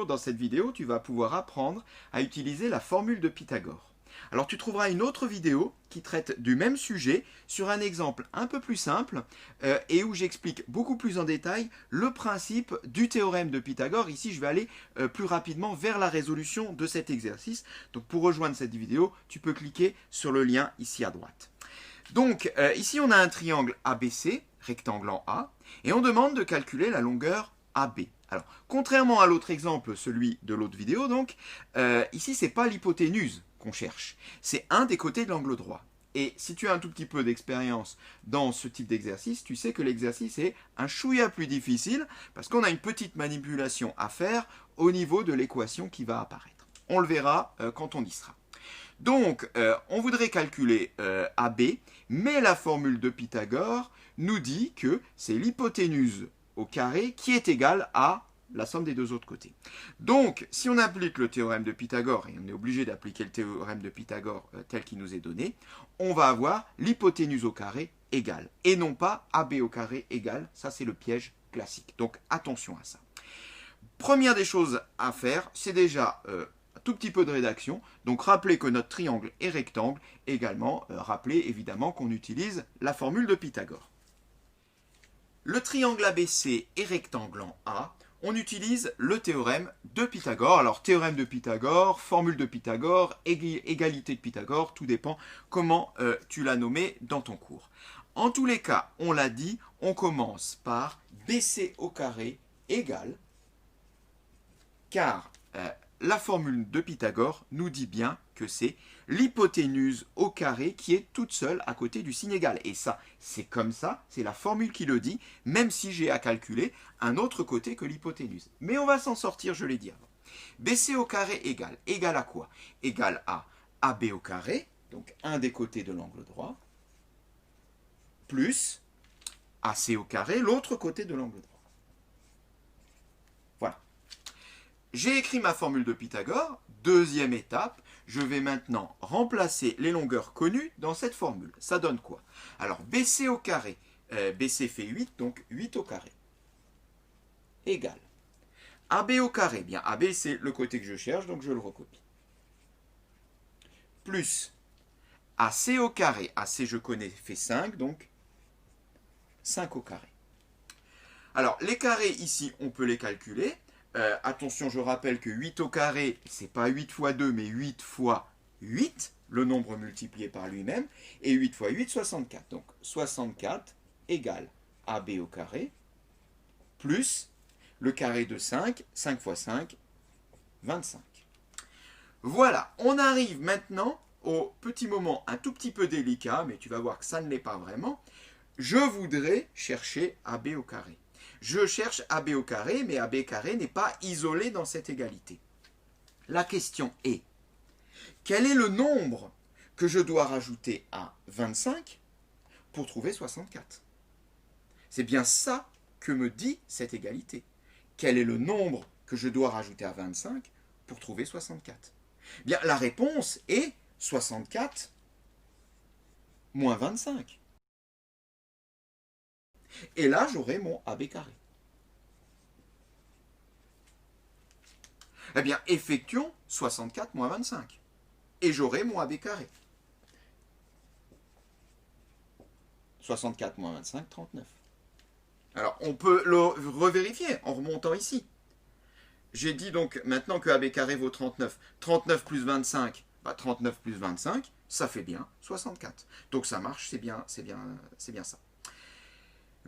dans cette vidéo, tu vas pouvoir apprendre à utiliser la formule de Pythagore. Alors tu trouveras une autre vidéo qui traite du même sujet sur un exemple un peu plus simple et où j'explique beaucoup plus en détail le principe du théorème de Pythagore. Ici je vais aller plus rapidement vers la résolution de cet exercice. Donc pour rejoindre cette vidéo, tu peux cliquer sur le lien ici à droite. Donc ici on a un triangle ABC, rectangle en A, et on demande de calculer la longueur AB. Alors, contrairement à l'autre exemple, celui de l'autre vidéo, donc, ici, ce n'est pas l'hypoténuse qu'on cherche, c'est un des côtés de l'angle droit. Et si tu as un tout petit peu d'expérience dans ce type d'exercice, tu sais que l'exercice est un chouïa plus difficile parce qu'on a une petite manipulation à faire au niveau de l'équation qui va apparaître. On le verra quand on y sera. Donc, on voudrait calculer AB, mais la formule de Pythagore nous dit que c'est l'hypoténuse au carré qui est égale à la somme des deux autres côtés. Donc, si on applique le théorème de Pythagore, et on est obligé d'appliquer le théorème de Pythagore tel qu'il nous est donné, on va avoir l'hypoténuse au carré égale, et non pas AB au carré égale, ça c'est le piège classique. Donc, attention à ça. Première des choses à faire, c'est déjà un tout petit peu de rédaction. Donc, rappelez que notre triangle est rectangle, également, rappelez évidemment qu'on utilise la formule de Pythagore. Le triangle ABC est rectangle en A, on utilise le théorème de Pythagore. Alors, théorème de Pythagore, formule de Pythagore, égalité de Pythagore, tout dépend comment tu l'as nommé dans ton cours. En tous les cas, on l'a dit, on commence par BC au carré égale, car la formule de Pythagore nous dit bien que c'est l'hypoténuse au carré qui est toute seule à côté du signe égal. Et ça, c'est comme ça, c'est la formule qui le dit, même si j'ai à calculer un autre côté que l'hypoténuse. Mais on va s'en sortir, je l'ai dit avant. BC au carré égale à quoi? Égale à AB au carré, donc un des côtés de l'angle droit, plus AC au carré, l'autre côté de l'angle droit. Voilà. J'ai écrit ma formule de Pythagore. Deuxième étape, je vais maintenant remplacer les longueurs connues dans cette formule. Ça donne quoi? Alors, BC au carré, BC fait 8, donc 8 au carré, égale. AB au carré, bien AB c'est le côté que je cherche, donc je le recopie. Plus AC au carré, AC je connais, fait 5, donc 5 au carré. Alors, les carrés ici, on peut les calculer. Attention, je rappelle que 8 au carré, c'est pas 8 fois 2, mais 8 fois 8, le nombre multiplié par lui-même, et 8 fois 8, 64. Donc 64 égale AB au carré, plus le carré de 5, 5 fois 5, 25. Voilà, on arrive maintenant au petit moment un tout petit peu délicat, mais tu vas voir que ça ne l'est pas vraiment. Je voudrais chercher AB au carré. Je cherche AB au carré, mais AB carré n'est pas isolé dans cette égalité. La question est, quel est le nombre que je dois rajouter à 25 pour trouver 64? C'est bien ça que me dit cette égalité. Quel est le nombre que je dois rajouter à 25 pour trouver 64? Bien, la réponse est 64 moins 25. Et là, j'aurai mon AB carré. Eh bien, effectuons 64 moins 25. Et j'aurai mon AB carré. 64 moins 25, 39. Alors, on peut le revérifier en remontant ici. J'ai dit donc maintenant que AB carré vaut 39. 39 plus 25, 39 plus 25, ça fait bien 64. Donc ça marche, c'est bien ça.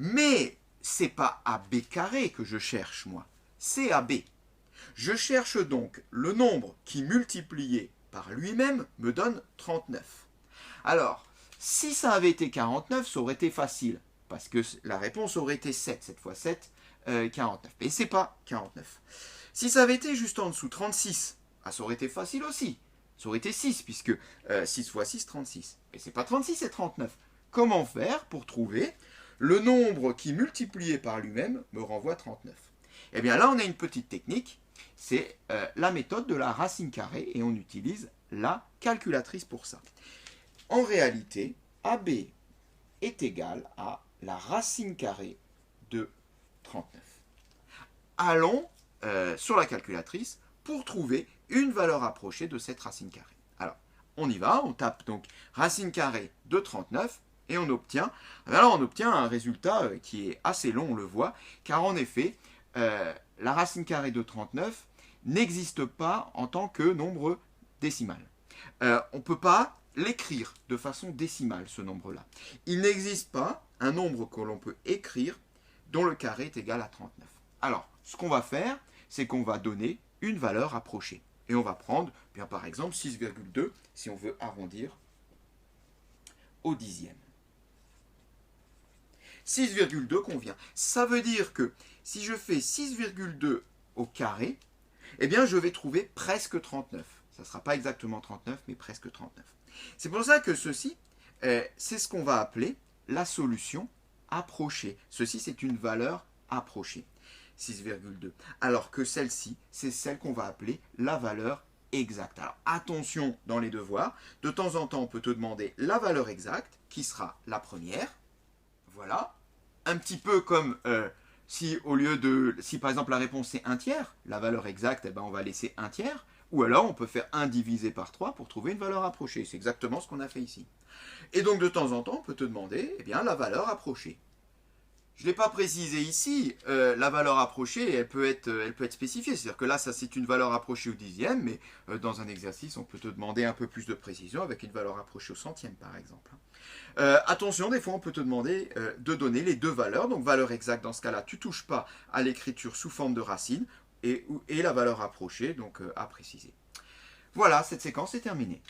Mais c'est pas AB carré que je cherche, moi. C'est AB. Je cherche donc le nombre qui, multiplié par lui-même, me donne 39. Alors, si ça avait été 49, ça aurait été facile, parce que la réponse aurait été 7, cette fois 7, 49. Mais c'est pas 49. Si ça avait été juste en dessous, 36, ça aurait été facile aussi. Ça aurait été 6, puisque 6 fois 6, 36. Mais c'est pas 36, c'est 39. Comment faire pour trouver le nombre qui, multiplié par lui-même, me renvoie 39? Eh bien là, on a une petite technique. C'est la méthode de la racine carrée et on utilise la calculatrice pour ça. En réalité, AB est égal à la racine carrée de 39. Allons sur la calculatrice pour trouver une valeur approchée de cette racine carrée. Alors, on y va, on tape donc racine carrée de 39 et on obtient un résultat qui est assez long, on le voit, car en effet, la racine carrée de 39 n'existe pas en tant que nombre décimal. On ne peut pas l'écrire de façon décimale, ce nombre-là. Il n'existe pas un nombre que l'on peut écrire dont le carré est égal à 39. Alors, ce qu'on va faire, c'est qu'on va donner une valeur approchée. Et on va prendre, bien, par exemple, 6,2 si on veut arrondir au dixième. 6,2 convient. Ça veut dire que si je fais 6,2 au carré, eh bien, je vais trouver presque 39. Ça ne sera pas exactement 39, mais presque 39. C'est pour ça que ceci, c'est ce qu'on va appeler la solution approchée. Ceci, c'est une valeur approchée, 6,2. Alors que celle-ci, c'est celle qu'on va appeler la valeur exacte. Alors attention dans les devoirs, de temps en temps, on peut te demander la valeur exacte, qui sera la première. Voilà. Un petit peu comme si par exemple la réponse c'est 1 tiers, la valeur exacte, eh ben, on va laisser 1 tiers. Ou alors on peut faire 1 divisé par 3 pour trouver une valeur approchée. C'est exactement ce qu'on a fait ici. Et donc de temps en temps, on peut te demander eh bien, la valeur approchée. Je ne l'ai pas précisé ici, la valeur approchée, elle peut être spécifiée. C'est-à-dire que là, ça c'est une valeur approchée au dixième, mais dans un exercice, on peut te demander un peu plus de précision avec une valeur approchée au centième, par exemple. Attention, des fois, on peut te demander de donner les deux valeurs. Donc, valeur exacte, dans ce cas-là, tu ne touches pas à l'écriture sous forme de racine, et la valeur approchée, donc à préciser. Voilà, cette séquence est terminée.